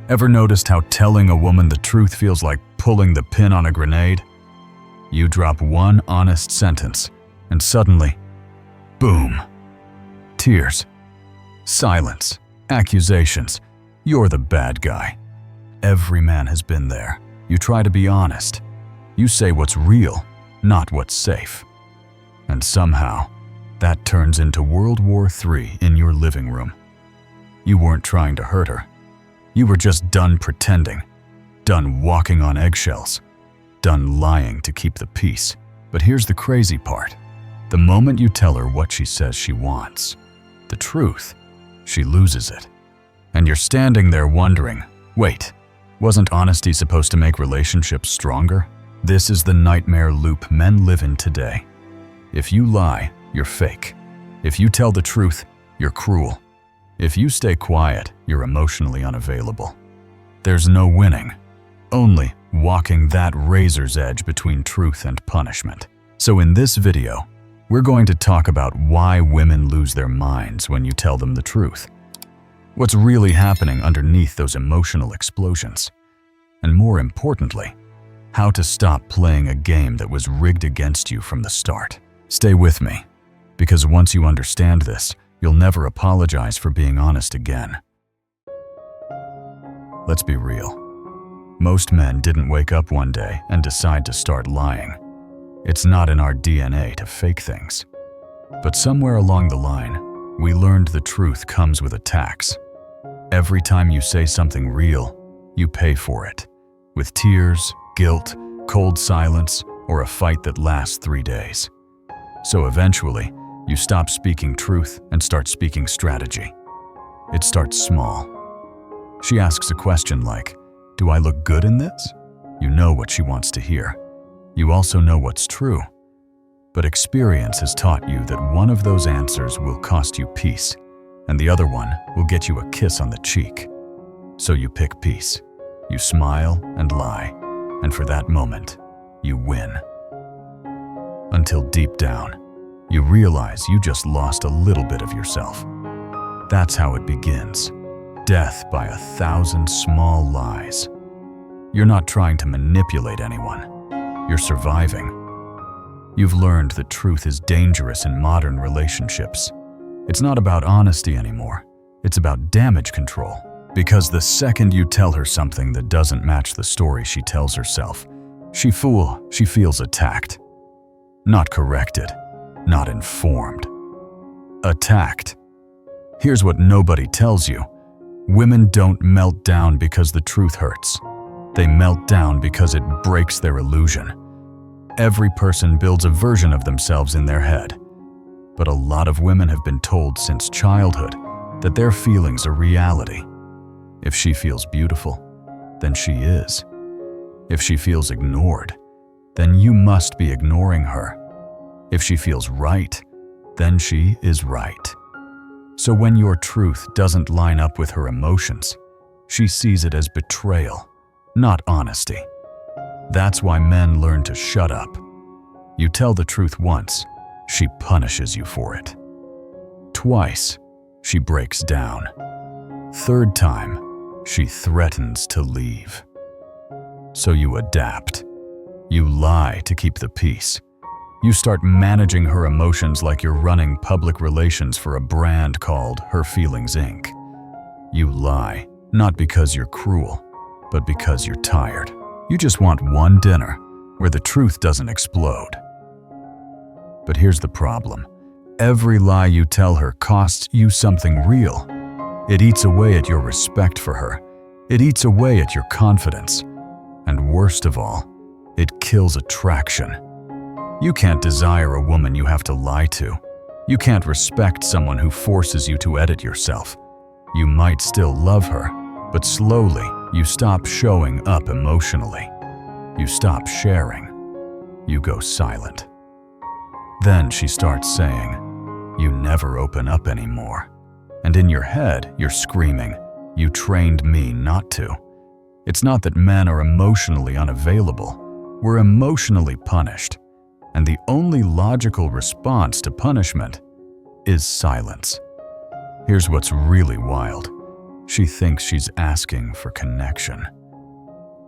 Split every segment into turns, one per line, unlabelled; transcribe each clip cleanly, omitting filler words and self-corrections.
Ever noticed how telling a woman the truth feels like pulling the pin on a grenade? You drop one honest sentence, and suddenly, boom. Tears, silence, accusations. You're the bad guy. Every man has been there. You try to be honest. You say what's real, not what's safe. And somehow, that turns into World War III in your living room. You weren't trying to hurt her. You were just done pretending, done walking on eggshells, done lying to keep the peace. But here's the crazy part. The moment you tell her what she says she wants, the truth, she loses it. And you're standing there wondering, wait, wasn't honesty supposed to make relationships stronger? This is the nightmare loop men live in today. If you lie, you're fake. If you tell the truth, you're cruel. If you stay quiet, you're emotionally unavailable. There's no winning, only walking that razor's edge between truth and punishment. So in this video, we're going to talk about why women lose their minds when you tell them the truth. What's really happening underneath those emotional explosions? And more importantly, how to stop playing a game that was rigged against you from the start. Stay with me, because once you understand this, you'll never apologize for being honest again. Let's be real. Most men didn't wake up one day and decide to start lying. It's not in our DNA to fake things. But somewhere along the line, we learned the truth comes with a tax. Every time you say something real, you pay for it. With tears, guilt, cold silence, or a fight that lasts 3 days. So eventually, you stop speaking truth and start speaking strategy. It starts small. She asks a question like, "Do I look good in this?" You know what she wants to hear. You also know what's true. But experience has taught you that one of those answers will cost you peace, and the other one will get you a kiss on the cheek. So you pick peace. You smile and lie, and for that moment, you win. Until deep down, you realize you just lost a little bit of yourself. That's how it begins. Death by 1,000 small lies. You're not trying to manipulate anyone. You're surviving. You've learned that truth is dangerous in modern relationships. It's not about honesty anymore. It's about damage control. Because the second you tell her something that doesn't match the story she tells herself, she feels attacked. Not corrected. Not informed. Attacked. Here's what nobody tells you. Women don't melt down because the truth hurts. They melt down because it breaks their illusion. Every person builds a version of themselves in their head. But a lot of women have been told since childhood that their feelings are reality. If she feels beautiful, then she is. If she feels ignored, then you must be ignoring her. If she feels right, then she is right. So when your truth doesn't line up with her emotions, she sees it as betrayal, not honesty. That's why men learn to shut up. You tell the truth once, she punishes you for it. Twice, she breaks down. Third time, she threatens to leave. So you adapt. You lie to keep the peace. You start managing her emotions like you're running public relations for a brand called Her Feelings Inc. You lie, not because you're cruel, but because you're tired. You just want one dinner where the truth doesn't explode. But here's the problem. Every lie you tell her costs you something real. It eats away at your respect for her. It eats away at your confidence. And worst of all, it kills attraction. You can't desire a woman you have to lie to. You can't respect someone who forces you to edit yourself. You might still love her, but slowly you stop showing up emotionally. You stop sharing. You go silent. Then she starts saying, "You never open up anymore." And in your head, you're screaming, "You trained me not to." It's not that men are emotionally unavailable. We're emotionally punished. And the only logical response to punishment is silence. Here's what's really wild. She thinks she's asking for connection.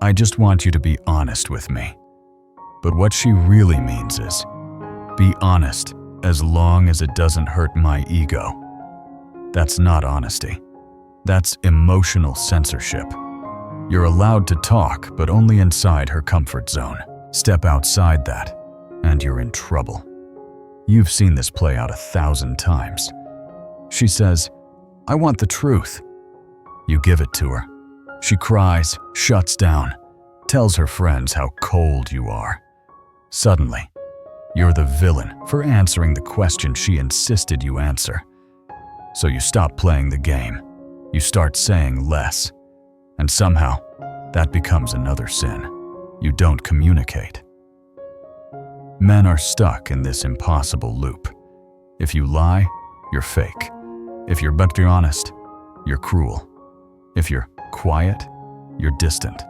I just want you to be honest with me. But what she really means is, be honest as long as it doesn't hurt my ego. That's not honesty. That's emotional censorship. You're allowed to talk, but only inside her comfort zone. Step outside that, and you're in trouble. You've seen this play out 1,000 times. She says, I want the truth. You give it to her. She cries, shuts down, tells her friends how cold you are. Suddenly, you're the villain for answering the question she insisted you answer. So you stop playing the game. You start saying less. And somehow, that becomes another sin. You don't communicate. Men are stuck in this impossible loop. If you lie, you're fake. If you're but honest, you're cruel. If you're quiet, you're distant.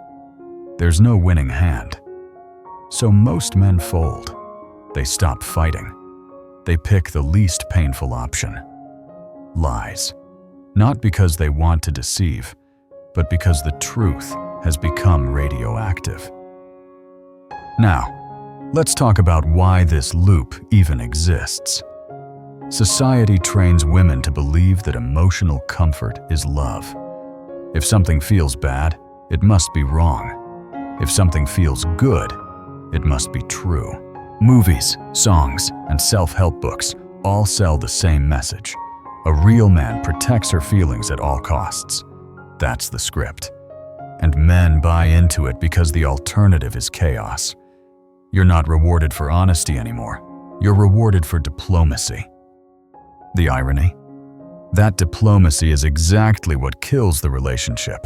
There's no winning hand. So most men fold. They stop fighting. They pick the least painful option. Lies. Not because they want to deceive, but because the truth has become radioactive. Now, let's talk about why this loop even exists. Society trains women to believe that emotional comfort is love. If something feels bad, it must be wrong. If something feels good, it must be true. Movies, songs, and self-help books all sell the same message. A real man protects her feelings at all costs. That's the script. And men buy into it because the alternative is chaos. You're not rewarded for honesty anymore. You're rewarded for diplomacy. The irony? That diplomacy is exactly what kills the relationship.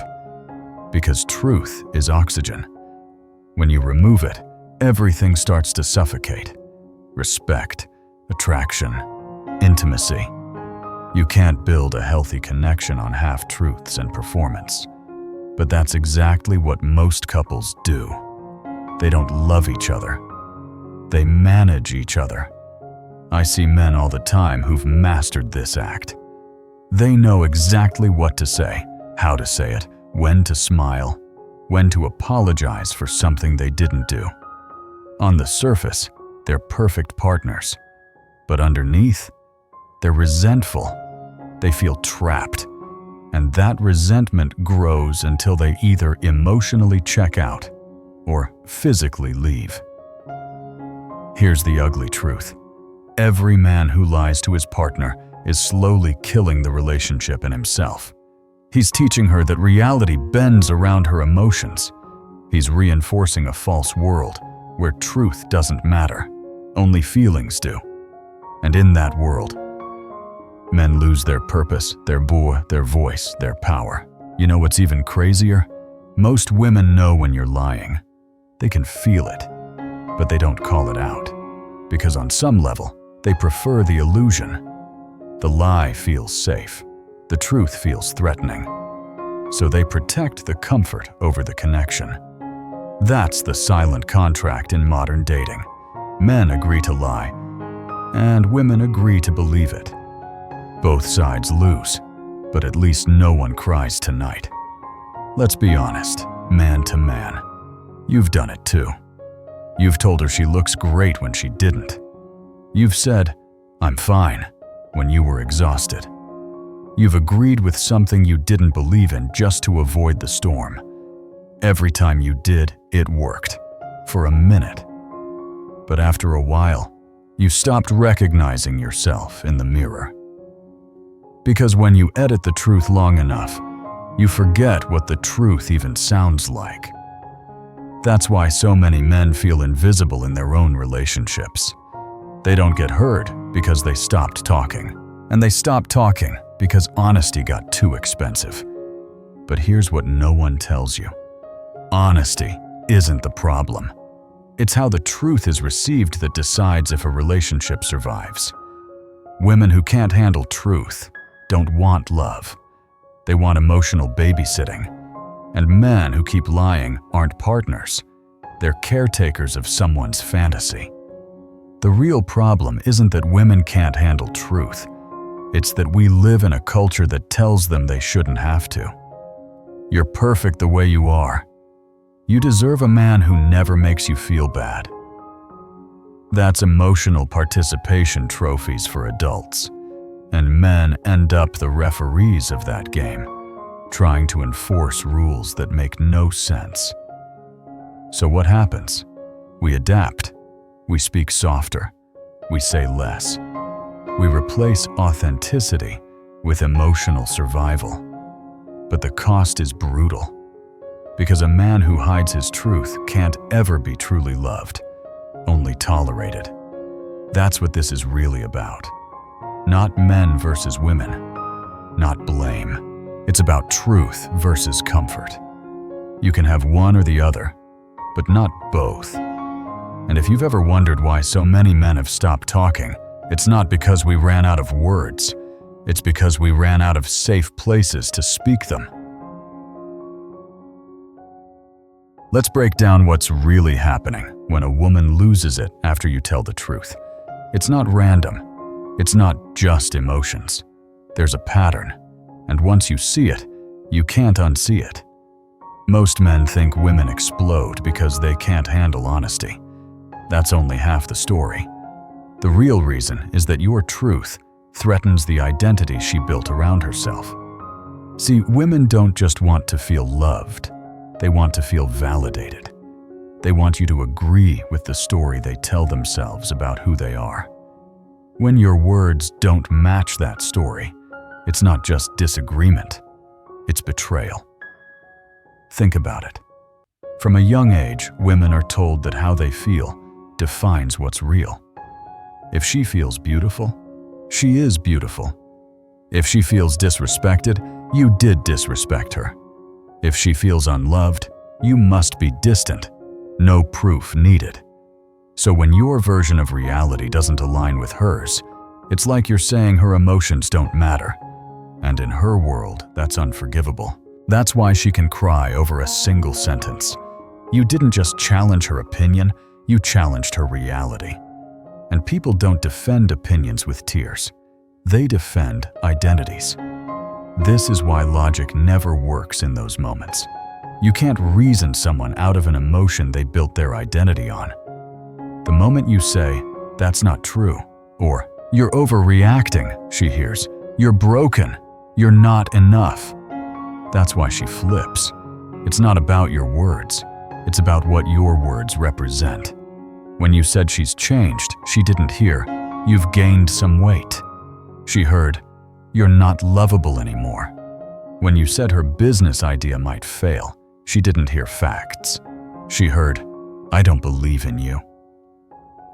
Because truth is oxygen. When you remove it, everything starts to suffocate. Respect, attraction, intimacy. You can't build a healthy connection on half-truths and performance. But that's exactly what most couples do. They don't love each other. They manage each other. I see men all the time who've mastered this act. They know exactly what to say, how to say it, when to smile, when to apologize for something they didn't do. On the surface, they're perfect partners. But underneath, they're resentful. They feel trapped. And that resentment grows until they either emotionally check out or physically leave. Here's the ugly truth. Every man who lies to his partner is slowly killing the relationship in himself. He's teaching her that reality bends around her emotions. He's reinforcing a false world where truth doesn't matter, only feelings do. And in that world, men lose their purpose, their voice, their power. You know what's even crazier? Most women know when you're lying. They can feel it, but they don't call it out. Because on some level, they prefer the illusion. The lie feels safe. The truth feels threatening. So they protect the comfort over the connection. That's the silent contract in modern dating. Men agree to lie, and women agree to believe it. Both sides lose, but at least no one cries tonight. Let's be honest, man to man. You've done it too. You've told her she looks great when she didn't. You've said, "I'm fine," when you were exhausted. You've agreed with something you didn't believe in just to avoid the storm. Every time you did, it worked. For a minute. But after a while, you stopped recognizing yourself in the mirror. Because when you edit the truth long enough, you forget what the truth even sounds like. That's why so many men feel invisible in their own relationships. They don't get hurt because they stopped talking. And they stopped talking because honesty got too expensive. But here's what no one tells you. Honesty isn't the problem. It's how the truth is received that decides if a relationship survives. Women who can't handle truth don't want love. They want emotional babysitting. And men who keep lying aren't partners. They're caretakers of someone's fantasy. The real problem isn't that women can't handle truth. It's that we live in a culture that tells them they shouldn't have to. You're perfect the way you are. You deserve a man who never makes you feel bad. That's emotional participation trophies for adults, and men end up the referees of that game, trying to enforce rules that make no sense. So what happens? We adapt. We speak softer. We say less. We replace authenticity with emotional survival. But the cost is brutal, because a man who hides his truth can't ever be truly loved, only tolerated. That's what this is really about. Not men versus women, not blame. It's about truth versus comfort. You can have one or the other, but not both. And if you've ever wondered why so many men have stopped talking, it's not because we ran out of words. It's because we ran out of safe places to speak them. Let's break down what's really happening when a woman loses it after you tell the truth. It's not random. It's not just emotions. There's a pattern, and once you see it, you can't unsee it. Most men think women explode because they can't handle honesty. That's only half the story. The real reason is that your truth threatens the identity she built around herself. See, women don't just want to feel loved. They want to feel validated. They want you to agree with the story they tell themselves about who they are. When your words don't match that story, it's not just disagreement, it's betrayal. Think about it. From a young age, women are told that how they feel defines what's real. If she feels beautiful, she is beautiful. If she feels disrespected, you did disrespect her. If she feels unloved, you must be distant. No proof needed. So when your version of reality doesn't align with hers, it's like you're saying her emotions don't matter. And in her world, that's unforgivable. That's why she can cry over a single sentence. You didn't just challenge her opinion, you challenged her reality. And people don't defend opinions with tears. They defend identities. This is why logic never works in those moments. You can't reason someone out of an emotion they built their identity on. The moment you say, "That's not true," or "You're overreacting," she hears, "You're broken," "You're not enough." That's why she flips. It's not about your words. It's about what your words represent. When you said she's changed, she didn't hear, "You've gained some weight." She heard, "You're not lovable anymore." When you said her business idea might fail, she didn't hear facts. She heard, "I don't believe in you."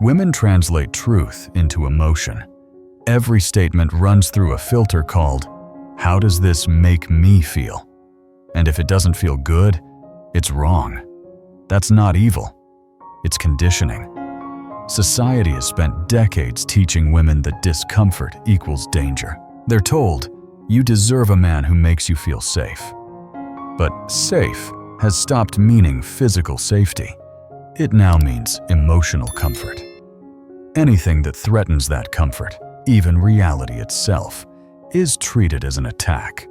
Women translate truth into emotion. Every statement runs through a filter called, "How does this make me feel?" And if it doesn't feel good, it's wrong. That's not evil. It's conditioning. Society has spent decades teaching women that discomfort equals danger. They're told, "You deserve a man who makes you feel safe." But safe has stopped meaning physical safety. It now means emotional comfort. Anything that threatens that comfort, even reality itself, is treated as an attack.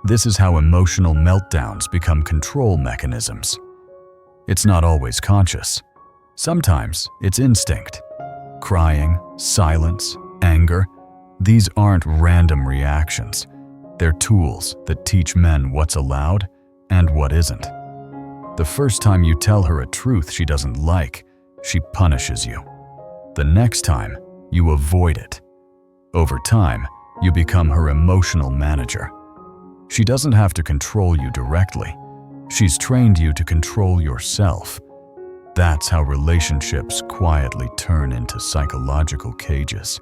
This is how emotional meltdowns become control mechanisms. It's not always conscious. Sometimes it's instinct. Crying, silence, anger, these aren't random reactions. They're tools that teach men what's allowed and what isn't. The first time you tell her a truth she doesn't like, she punishes you. The next time, you avoid it. Over time, you become her emotional manager. She doesn't have to control you directly. She's trained you to control yourself. That's how relationships quietly turn into psychological cages.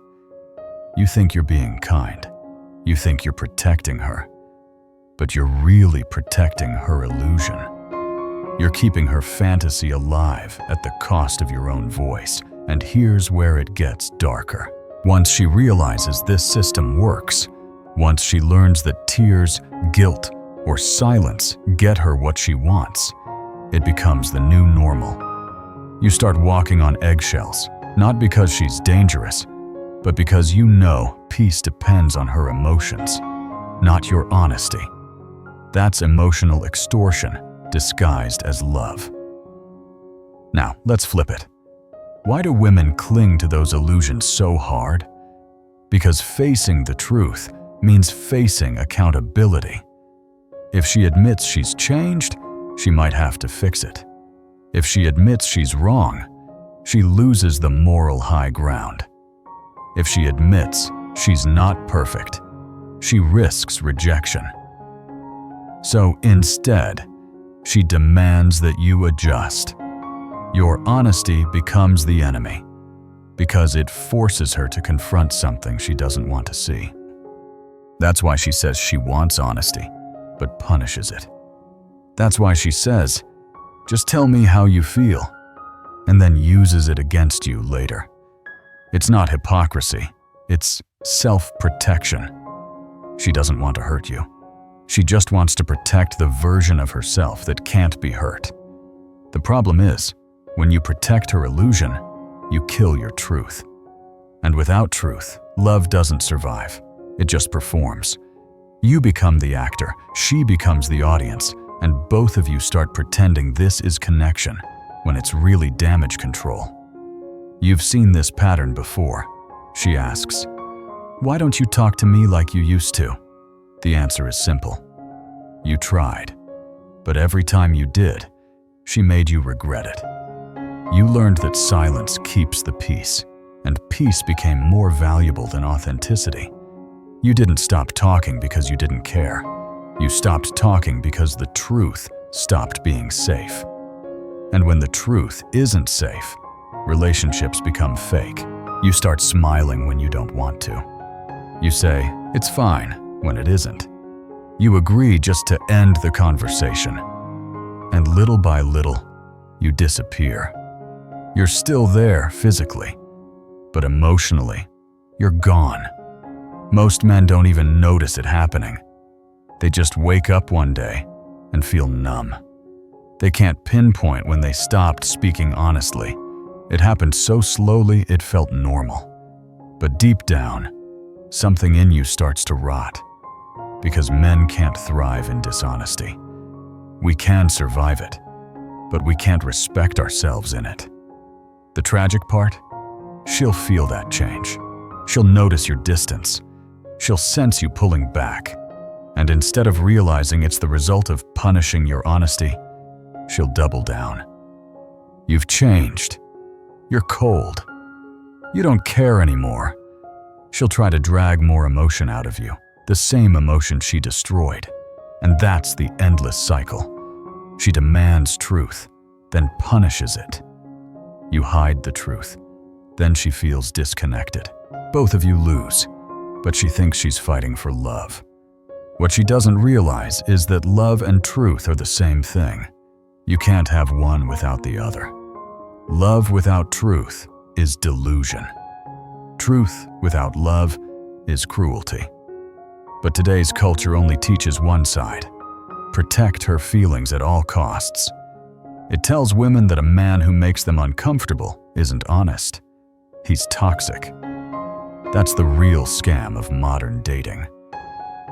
You think you're being kind. You think you're protecting her. But you're really protecting her illusion. You're keeping her fantasy alive at the cost of your own voice. And here's where it gets darker. Once she realizes this system works, once she learns that tears, guilt, or silence get her what she wants, it becomes the new normal. You start walking on eggshells, not because she's dangerous, but because you know peace depends on her emotions, not your honesty. That's emotional extortion disguised as love. Now, let's flip it. Why do women cling to those illusions so hard? Because facing the truth means facing accountability. If she admits she's changed, she might have to fix it. If she admits she's wrong, she loses the moral high ground. If she admits she's not perfect, she risks rejection. So instead, she demands that you adjust. Your honesty becomes the enemy because it forces her to confront something she doesn't want to see. That's why she says she wants honesty, but punishes it. That's why she says, "Just tell me how you feel," and then uses it against you later. It's not hypocrisy, it's self-protection. She doesn't want to hurt you. She just wants to protect the version of herself that can't be hurt. The problem is, when you protect her illusion, you kill your truth. And without truth, love doesn't survive. It just performs. You become the actor, she becomes the audience, and both of you start pretending this is connection when it's really damage control. You've seen this pattern before. She asks, "Why don't you talk to me like you used to?" The answer is simple. You tried, but every time you did, she made you regret it. You learned that silence keeps the peace, and peace became more valuable than authenticity. You didn't stop talking because you didn't care. You stopped talking because the truth stopped being safe. And when the truth isn't safe, relationships become fake. You start smiling when you don't want to. You say, "It's fine," when it isn't. You agree just to end the conversation. And little by little, you disappear. You're still there physically, but emotionally, you're gone. Most men don't even notice it happening. They just wake up one day and feel numb. They can't pinpoint when they stopped speaking honestly. It happened so slowly it felt normal. But deep down, something in you starts to rot. Because men can't thrive in dishonesty. We can survive it, but we can't respect ourselves in it. The tragic part? She'll feel that change. She'll notice your distance. She'll sense you pulling back. And instead of realizing it's the result of punishing your honesty, she'll double down. You've changed. You're cold. You don't care anymore. She'll try to drag more emotion out of you, the same emotion she destroyed. And that's the endless cycle. She demands truth, then punishes it. You hide the truth. Then she feels disconnected. Both of you lose, but she thinks she's fighting for love. What she doesn't realize is that love and truth are the same thing. You can't have one without the other. Love without truth is delusion. Truth without love is cruelty. But today's culture only teaches one side. Protect her feelings at all costs. It tells women that a man who makes them uncomfortable isn't honest. He's toxic. That's the real scam of modern dating.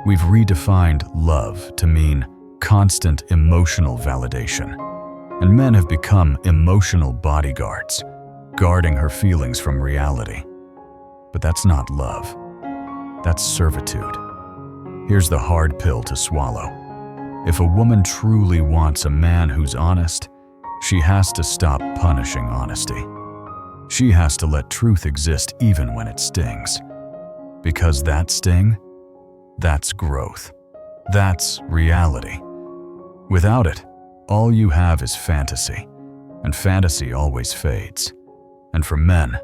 We've redefined love to mean constant emotional validation. And men have become emotional bodyguards, guarding her feelings from reality. But that's not love. That's servitude. Here's the hard pill to swallow. If a woman truly wants a man who's honest, she has to stop punishing honesty. She has to let truth exist even when it stings. Because that sting, that's growth. That's reality. Without it, all you have is fantasy, and fantasy always fades. And for men,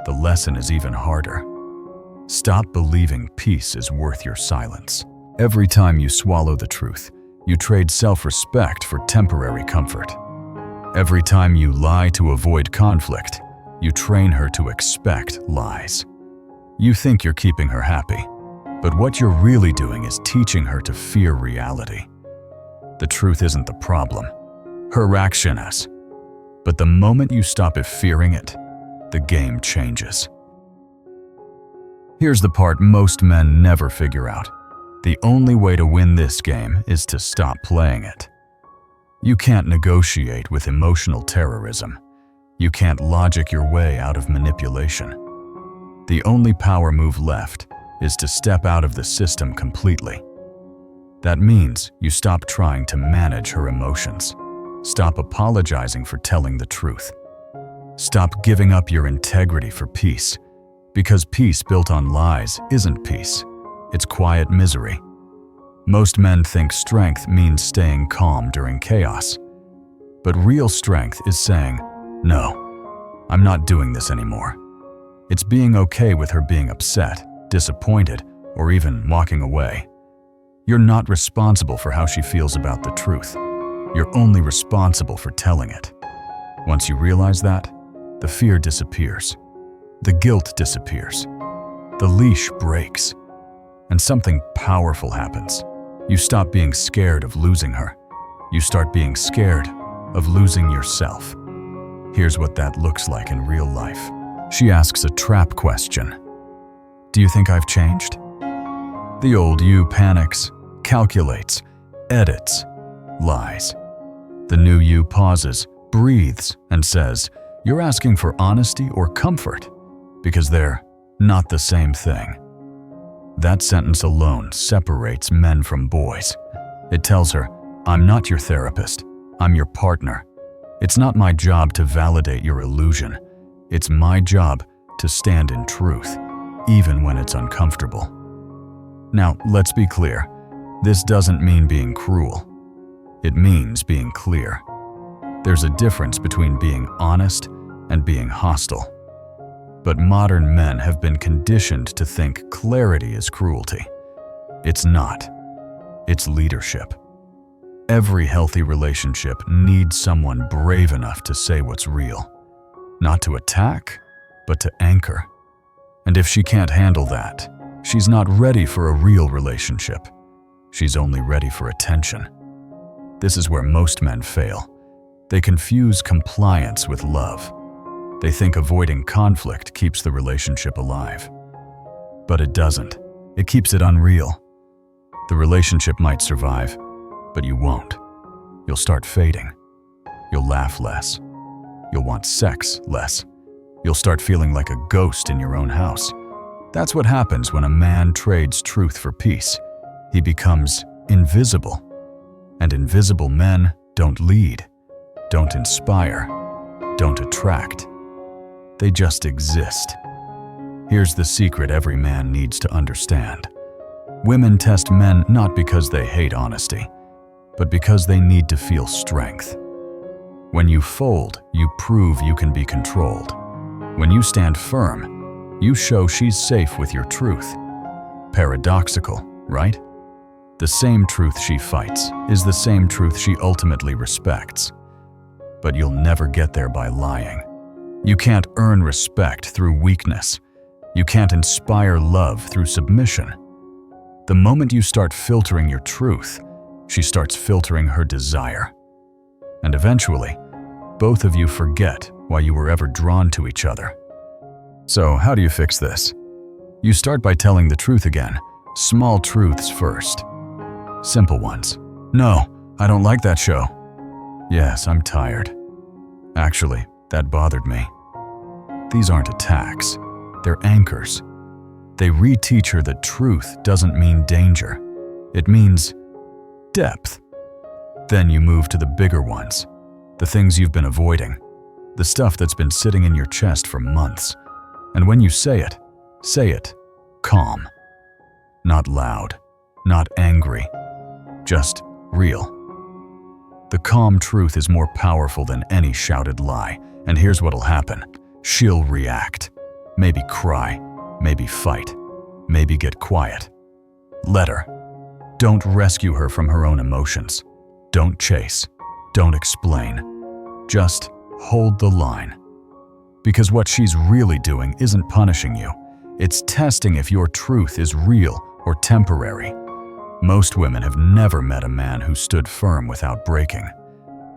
the lesson is even harder. Stop believing peace is worth your silence. Every time you swallow the truth, you trade self-respect for temporary comfort. Every time you lie to avoid conflict, you train her to expect lies. You think you're keeping her happy, but what you're really doing is teaching her to fear reality. The truth isn't the problem. Her action is. But the moment you stop fearing it, the game changes. Here's the part most men never figure out. The only way to win this game is to stop playing it. You can't negotiate with emotional terrorism. You can't logic your way out of manipulation. The only power move left is to step out of the system completely. That means you stop trying to manage her emotions. Stop apologizing for telling the truth. Stop giving up your integrity for peace, because peace built on lies isn't peace. It's quiet misery. Most men think strength means staying calm during chaos. But real strength is saying, "No, I'm not doing this anymore." It's being okay with her being upset, disappointed, or even walking away. You're not responsible for how she feels about the truth. You're only responsible for telling it. Once you realize that, the fear disappears. The guilt disappears. The leash breaks. And something powerful happens. You stop being scared of losing her. You start being scared of losing yourself. Here's what that looks like in real life. She asks a trap question. "Do you think I've changed?" The old you panics, calculates, edits, lies. The new you pauses, breathes, and says, "You're asking for honesty or comfort?" Because they're not the same thing. That sentence alone separates men from boys. It tells her, "I'm not your therapist. I'm your partner. It's not my job to validate your illusion. It's my job to stand in truth, even when it's uncomfortable." Now, let's be clear. This doesn't mean being cruel. It means being clear. There's a difference between being honest and being hostile. But modern men have been conditioned to think clarity is cruelty. It's not. It's leadership. Every healthy relationship needs someone brave enough to say what's real. Not to attack, but to anchor. And if she can't handle that, she's not ready for a real relationship. She's only ready for attention. This is where most men fail. They confuse compliance with love. They think avoiding conflict keeps the relationship alive. But it doesn't. It keeps it unreal. The relationship might survive, but you won't. You'll start fading. You'll laugh less. You'll want sex less. You'll start feeling like a ghost in your own house. That's what happens when a man trades truth for peace. He becomes invisible. And invisible men don't lead, don't inspire, don't attract. They just exist. Here's the secret every man needs to understand. Women test men not because they hate honesty, but because they need to feel strength. When you fold, you prove you can be controlled. When you stand firm, you show she's safe with your truth. Paradoxical, right? The same truth she fights is the same truth she ultimately respects. But you'll never get there by lying. You can't earn respect through weakness. You can't inspire love through submission. The moment you start filtering your truth, she starts filtering her desire. And eventually, both of you forget why you were ever drawn to each other. So how do you fix this? You start by telling the truth again, small truths first. Simple ones. "No, I don't like that show." "Yes, I'm tired. Actually, that bothered me." These aren't attacks. They're anchors. They reteach her that truth doesn't mean danger. It means depth. Then you move to the bigger ones, the things you've been avoiding, the stuff that's been sitting in your chest for months. And when you say it calm. Not loud, not angry, just real. The calm truth is more powerful than any shouted lie, and here's what'll happen. She'll react. Maybe cry, maybe fight, maybe get quiet. Let her. Don't rescue her from her own emotions. Don't chase. Don't explain. Just hold the line. Because what she's really doing isn't punishing you. It's testing if your truth is real or temporary. Most women have never met a man who stood firm without breaking.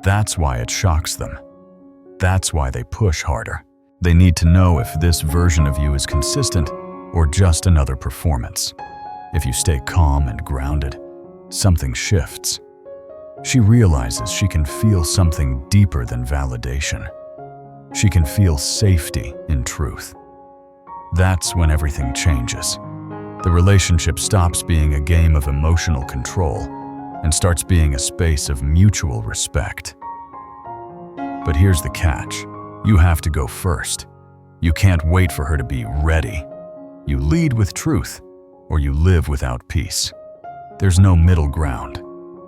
That's why it shocks them. That's why they push harder. They need to know if this version of you is consistent or just another performance. If you stay calm and grounded, something shifts. She realizes she can feel something deeper than validation. She can feel safety in truth. That's when everything changes. The relationship stops being a game of emotional control and starts being a space of mutual respect. But here's the catch. You have to go first. You can't wait for her to be ready. You lead with truth, or you live without peace. There's no middle ground,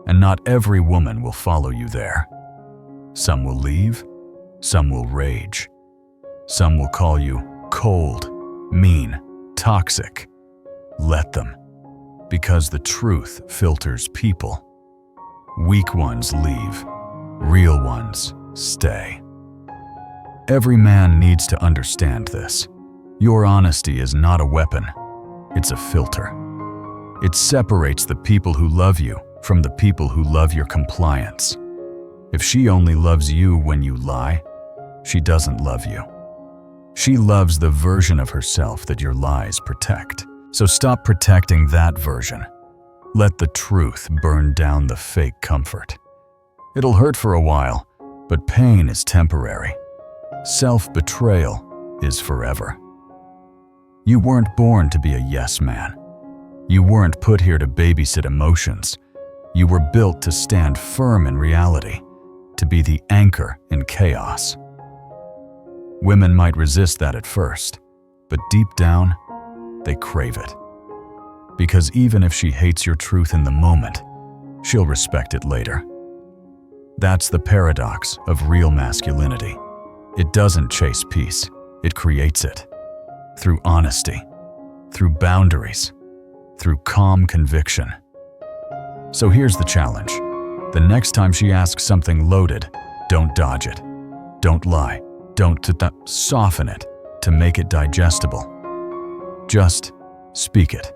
and not every woman will follow you there. Some will leave, some will rage. Some will call you cold, mean, toxic. Let them, because the truth filters people. Weak ones leave, real ones stay. Every man needs to understand this. Your honesty is not a weapon, it's a filter. It separates the people who love you from the people who love your compliance. If she only loves you when you lie, she doesn't love you. She loves the version of herself that your lies protect. So stop protecting that version. Let the truth burn down the fake comfort. It'll hurt for a while, but pain is temporary. Self-betrayal is forever. You weren't born to be a yes man. You weren't put here to babysit emotions. You were built to stand firm in reality, to be the anchor in chaos. Women might resist that at first, but deep down, they crave it. Because even if she hates your truth in the moment, she'll respect it later. That's the paradox of real masculinity. It doesn't chase peace, it creates it. Through honesty, through boundaries, through calm conviction. So here's the challenge. The next time she asks something loaded, don't dodge it. Don't lie. Don't soften it to make it digestible. Just speak it.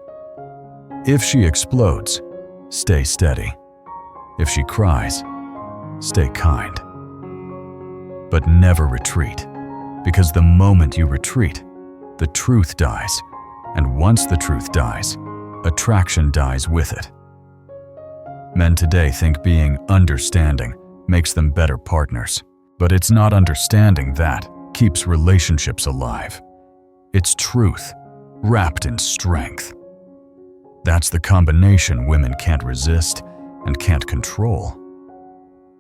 If she explodes, stay steady. If she cries, stay kind. But never retreat, because the moment you retreat, the truth dies, and once the truth dies, attraction dies with it. Men today think being understanding makes them better partners, but it's not understanding that keeps relationships alive. It's truth, wrapped in strength. That's the combination women can't resist and can't control.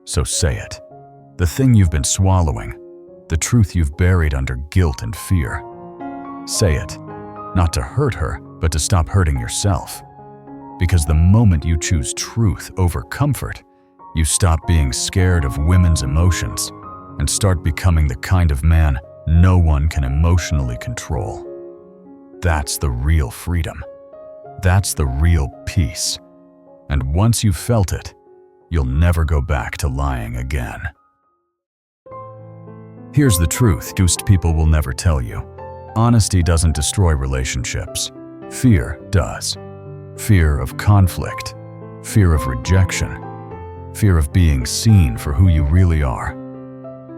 So say it. The thing you've been swallowing, the truth you've buried under guilt and fear. Say it, not to hurt her, but to stop hurting yourself. Because the moment you choose truth over comfort, you stop being scared of women's emotions and start becoming the kind of man no one can emotionally control. That's the real freedom. That's the real peace. And once you've felt it, you'll never go back to lying again. Here's the truth most people will never tell you. Honesty doesn't destroy relationships. Fear does. Fear of conflict, fear of rejection, fear of being seen for who you really are.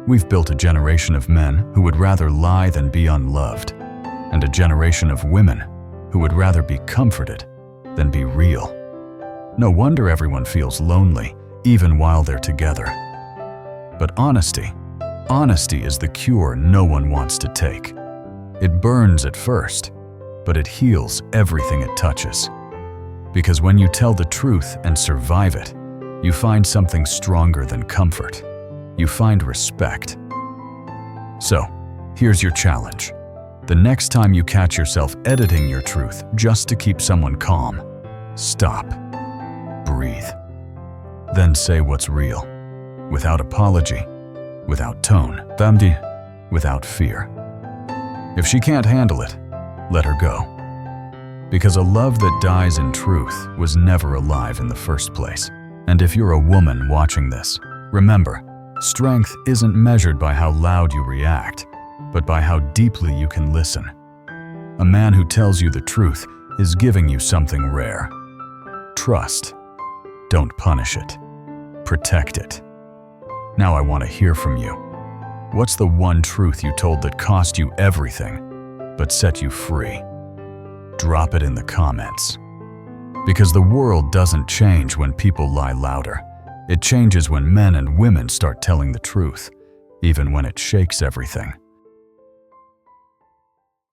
We've built a generation of men who would rather lie than be unloved, and a generation of women who would rather be comforted than be real. No wonder everyone feels lonely, even while they're together. But honesty is the cure no one wants to take. It burns at first, but it heals everything it touches. Because when you tell the truth and survive it, you find something stronger than comfort. You find respect. So, here's your challenge. The next time you catch yourself editing your truth just to keep someone calm, stop. Breathe. Then say what's real, without apology, without tone, without fear. If she can't handle it, let her go. Because a love that dies in truth was never alive in the first place. And if you're a woman watching this, remember, strength isn't measured by how loud you react, but by how deeply you can listen. A man who tells you the truth is giving you something rare. Trust. Don't punish it. Protect it. Now I want to hear from you. What's the one truth you told that cost you everything, but set you free? drop it in the comments. Because the world doesn't change when people lie louder. It changes when men and women start telling the truth, even when it shakes everything.